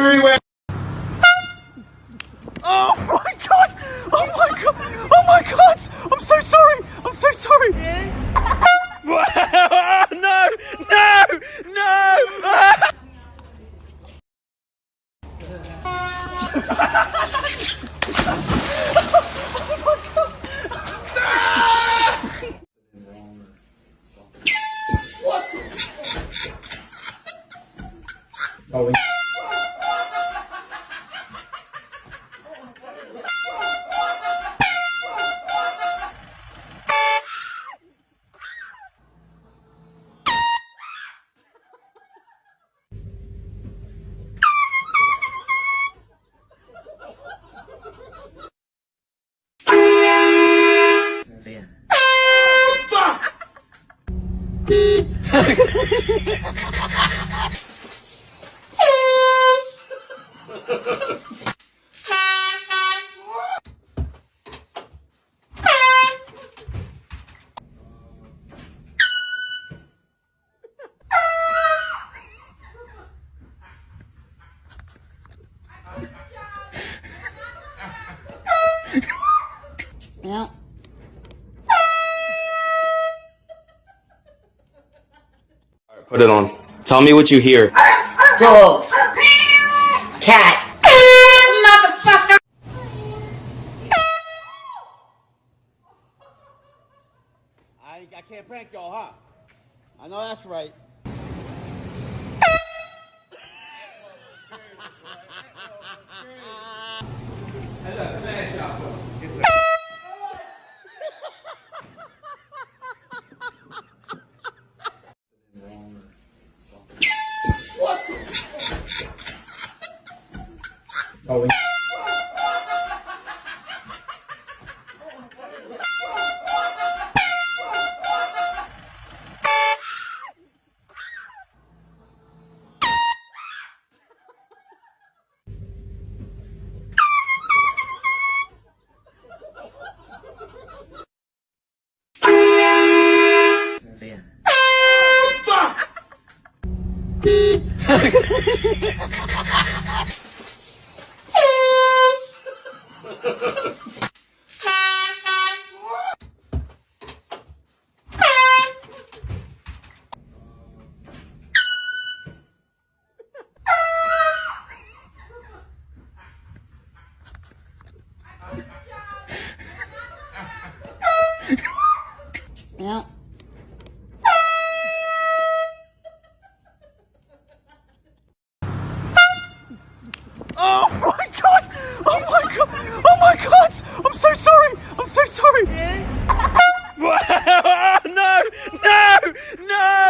everywhere. Oh my god! Oh my god! Oh my god! I'm so sorry! I'm so sorry! No! No! No! Oh, Yeah. Put it on. Tell me what you hear. Dogs. Cat. Motherfucker. I can't prank y'all, huh? I know that's right. oh. Yeah. Oh my god! Oh my god! Oh my god! I'm so sorry! I'm so sorry! No! No! No!